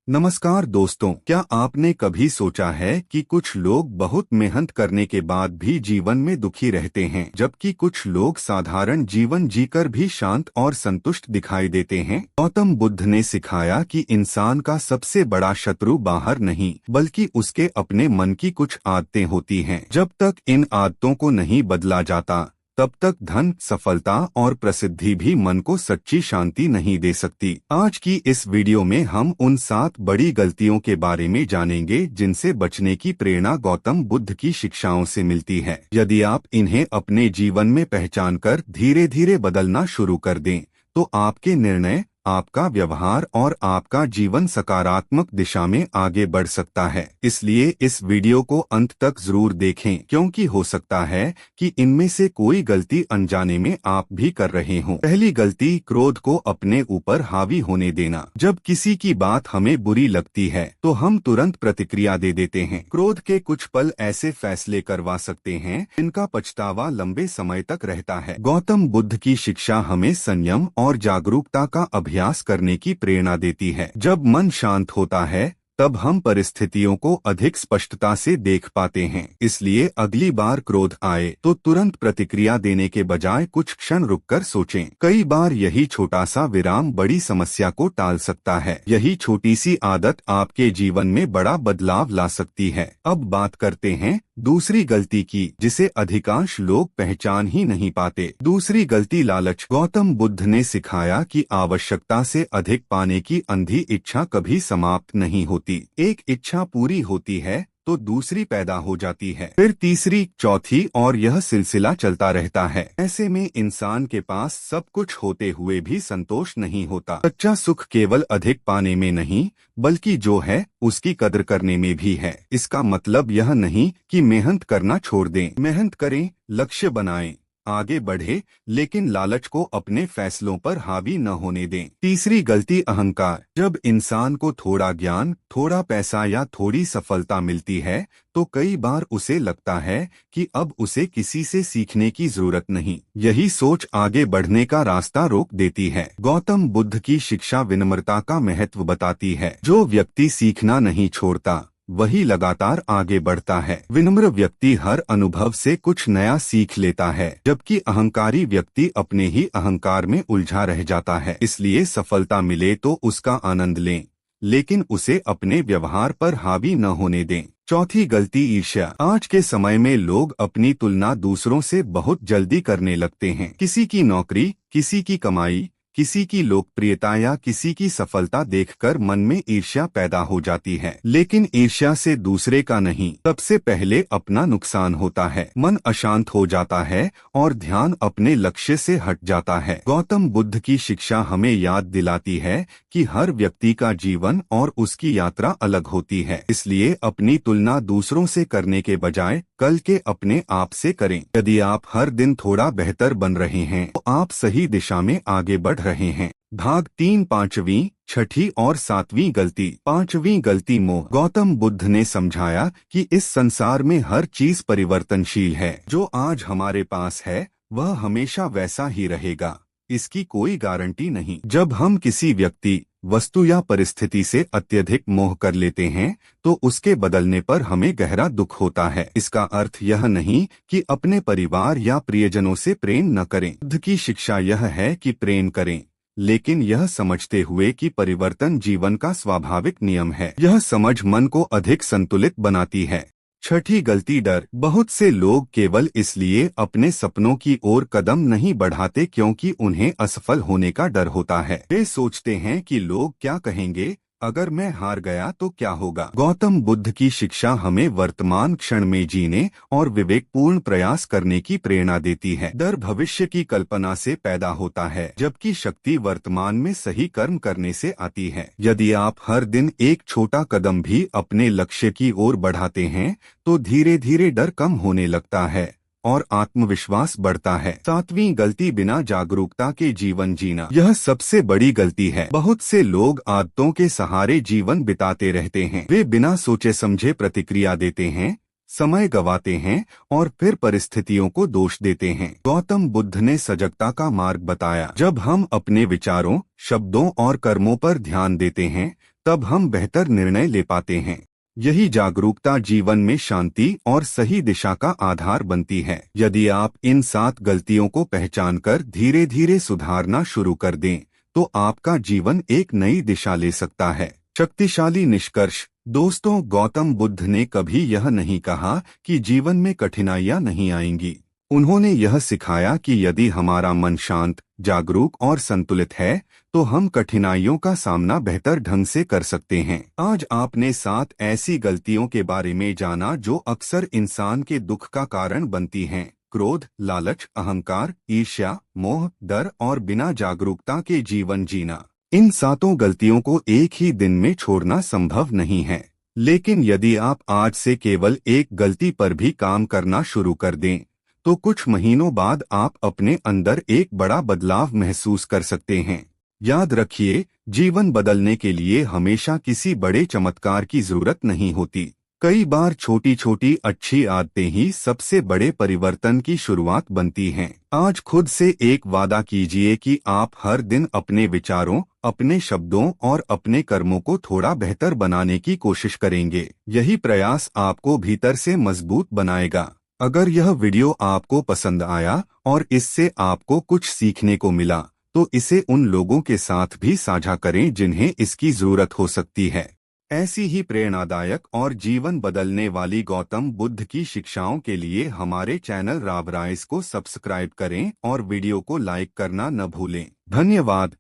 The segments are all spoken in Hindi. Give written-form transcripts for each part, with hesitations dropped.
नमस्कार दोस्तों, क्या आपने कभी सोचा है कि कुछ लोग बहुत मेहनत करने के बाद भी जीवन में दुखी रहते हैं, जबकि कुछ लोग साधारण जीवन जीकर भी शांत और संतुष्ट दिखाई देते हैं। गौतम बुद्ध ने सिखाया कि इंसान का सबसे बड़ा शत्रु बाहर नहीं, बल्कि उसके अपने मन की कुछ आदतें होती हैं। जब तक इन आदतों को नहीं बदला जाता, तब तक धन, सफलता और प्रसिद्धि भी मन को सच्ची शांति नहीं दे सकती। आज की इस वीडियो में हम उन 7 बड़ी गलतियों के बारे में जानेंगे जिनसे बचने की प्रेरणा गौतम बुद्ध की शिक्षाओं से मिलती है। यदि आप इन्हें अपने जीवन में पहचान कर धीरे धीरे बदलना शुरू कर दें, तो आपके निर्णय, आपका व्यवहार और आपका जीवन सकारात्मक दिशा में आगे बढ़ सकता है। इसलिए इस वीडियो को अंत तक जरूर देखें, क्योंकि हो सकता है कि इनमें से कोई गलती अनजाने में आप भी कर रहे हों। पहली गलती, क्रोध को अपने ऊपर हावी होने देना। जब किसी की बात हमें बुरी लगती है तो हम तुरंत प्रतिक्रिया दे देते हैं। क्रोध के कुछ पल ऐसे फैसले करवा सकते हैं जिनका पछतावा लंबे समय तक रहता है। गौतम बुद्ध की शिक्षा हमें संयम और जागरूकता का अभ्यास करने की प्रेरणा देती है। जब मन शांत होता है, तब हम परिस्थितियों को अधिक स्पष्टता से देख पाते हैं। इसलिए अगली बार क्रोध आए तो तुरंत प्रतिक्रिया देने के बजाय कुछ क्षण रुककर सोचें। कई बार यही छोटा सा विराम बड़ी समस्या को टाल सकता है। यही छोटी सी आदत आपके जीवन में बड़ा बदलाव ला सकती है। अब बात करते हैं दूसरी गलती की, जिसे अधिकांश लोग पहचान ही नहीं पाते। दूसरी गलती, लालच। गौतम बुद्ध ने सिखाया कि आवश्यकता से अधिक पाने की अंधी इच्छा कभी समाप्त नहीं होती। एक इच्छा पूरी होती है तो दूसरी पैदा हो जाती है, फिर तीसरी, चौथी, और यह सिलसिला चलता रहता है। ऐसे में इंसान के पास सब कुछ होते हुए भी संतोष नहीं होता। सच्चा सुख केवल अधिक पाने में नहीं, बल्कि जो है उसकी कदर करने में भी है। इसका मतलब यह नहीं कि मेहनत करना छोड़ दें। मेहनत करें, लक्ष्य बनाएं, आगे बढ़े, लेकिन लालच को अपने फैसलों पर हावी न होने दें। तीसरी गलती, अहंकार। जब इंसान को थोड़ा ज्ञान, थोड़ा पैसा या थोड़ी सफलता मिलती है तो कई बार उसे लगता है कि अब उसे किसी से सीखने की जरूरत नहीं। यही सोच आगे बढ़ने का रास्ता रोक देती है। गौतम बुद्ध की शिक्षा विनम्रता का महत्व बताती है। जो व्यक्ति सीखना नहीं छोड़ता, वही लगातार आगे बढ़ता है। विनम्र व्यक्ति हर अनुभव से कुछ नया सीख लेता है, जबकि अहंकारी व्यक्ति अपने ही अहंकार में उलझा रह जाता है। इसलिए सफलता मिले तो उसका आनंद लें, लेकिन उसे अपने व्यवहार पर हावी न होने दें। चौथी गलती, ईर्ष्या। आज के समय में लोग अपनी तुलना दूसरों से बहुत जल्दी करने लगते हैं। किसी की नौकरी, किसी की कमाई, किसी की लोकप्रियता या किसी की सफलता देखकर मन में ईर्ष्या पैदा हो जाती है। लेकिन ईर्ष्या से दूसरे का नहीं, सबसे पहले अपना नुकसान होता है। मन अशांत हो जाता है और ध्यान अपने लक्ष्य से हट जाता है। गौतम बुद्ध की शिक्षा हमें याद दिलाती है कि हर व्यक्ति का जीवन और उसकी यात्रा अलग होती है। इसलिए अपनी तुलना दूसरों से करने के बजाय कल के अपने आप से करें। यदि आप हर दिन थोड़ा बेहतर बन रहे हैं तो आप सही दिशा में आगे बढ़ रहे हैं। भाग 3, पांचवी, छठी और सातवीं गलती। पांचवी गलती, मोह। गौतम बुद्ध ने समझाया कि इस संसार में हर चीज परिवर्तनशील है। जो आज हमारे पास है वह हमेशा वैसा ही रहेगा, इसकी कोई गारंटी नहीं। जब हम किसी व्यक्ति, वस्तु या परिस्थिति से अत्यधिक मोह कर लेते हैं तो उसके बदलने पर हमें गहरा दुख होता है। इसका अर्थ यह नहीं कि अपने परिवार या प्रियजनों से प्रेम न करें। बुद्ध की शिक्षा यह है कि प्रेम करें, लेकिन यह समझते हुए कि परिवर्तन जीवन का स्वाभाविक नियम है। यह समझ मन को अधिक संतुलित बनाती है। छठी गलती, डर। बहुत से लोग केवल इसलिए अपने सपनों की ओर कदम नहीं बढ़ाते क्योंकि उन्हें असफल होने का डर होता है। वे सोचते हैं कि लोग क्या कहेंगे, अगर मैं हार गया तो क्या होगा। गौतम बुद्ध की शिक्षा हमें वर्तमान क्षण में जीने और विवेकपूर्ण प्रयास करने की प्रेरणा देती है। डर भविष्य की कल्पना से पैदा होता है, जबकि शक्ति वर्तमान में सही कर्म करने से आती है। यदि आप हर दिन एक छोटा कदम भी अपने लक्ष्य की ओर बढ़ाते हैं तो धीरे धीरे डर कम होने लगता है और आत्मविश्वास बढ़ता है। सातवीं गलती, बिना जागरूकता के जीवन जीना। यह सबसे बड़ी गलती है। बहुत से लोग आदतों के सहारे जीवन बिताते रहते हैं। वे बिना सोचे समझे प्रतिक्रिया देते हैं, समय गंवाते हैं और फिर परिस्थितियों को दोष देते हैं। गौतम बुद्ध ने सजगता का मार्ग बताया। जब हम अपने विचारों, शब्दों और कर्मों पर ध्यान देते हैं तब हम बेहतर निर्णय ले पाते हैं। यही जागरूकता जीवन में शांति और सही दिशा का आधार बनती है। यदि आप इन 7 गलतियों को पहचानकर धीरे धीरे सुधारना शुरू कर दें, तो आपका जीवन एक नई दिशा ले सकता है। शक्तिशाली निष्कर्ष। दोस्तों, गौतम बुद्ध ने कभी यह नहीं कहा कि जीवन में कठिनाइयां नहीं आएंगी। उन्होंने यह सिखाया कि यदि हमारा मन शांत, जागरूक और संतुलित है, तो हम कठिनाइयों का सामना बेहतर ढंग से कर सकते हैं। आज आपने 7 ऐसी गलतियों के बारे में जाना जो अक्सर इंसान के दुख का कारण बनती हैं। क्रोध, लालच, अहंकार, ईर्ष्या, मोह, डर और बिना जागरूकता के जीवन जीना। इन 7 गलतियों को एक ही दिन में छोड़ना संभव नहीं है, लेकिन यदि आप आज से केवल एक गलती पर भी काम करना शुरू कर दें, तो कुछ महीनों बाद आप अपने अंदर एक बड़ा बदलाव महसूस कर सकते हैं। याद रखिए, जीवन बदलने के लिए हमेशा किसी बड़े चमत्कार की जरूरत नहीं होती। कई बार छोटी छोटी अच्छी आदतें ही सबसे बड़े परिवर्तन की शुरुआत बनती हैं। आज खुद से एक वादा कीजिए कि आप हर दिन अपने विचारों, अपने शब्दों और अपने कर्मों को थोड़ा बेहतर बनाने की कोशिश करेंगे। यही प्रयास आपको भीतर से मजबूत बनाएगा। अगर यह वीडियो आपको पसंद आया और इससे आपको कुछ सीखने को मिला, तो इसे उन लोगों के साथ भी साझा करें जिन्हें इसकी जरूरत हो सकती है। ऐसी ही प्रेरणादायक और जीवन बदलने वाली गौतम बुद्ध की शिक्षाओं के लिए हमारे चैनल राव राइस को सब्सक्राइब करें और वीडियो को लाइक करना न भूलें। धन्यवाद।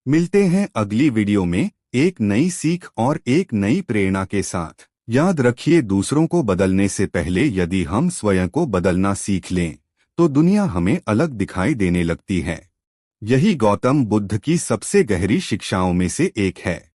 मिलते हैं अगली वीडियो में एक नई सीख और एक नई प्रेरणा के साथ। याद रखिए, दूसरों को बदलने से पहले यदि हम स्वयं को बदलना सीख लें, तो दुनिया हमें अलग दिखाई देने लगती है। यही गौतम बुद्ध की सबसे गहरी शिक्षाओं में से एक है।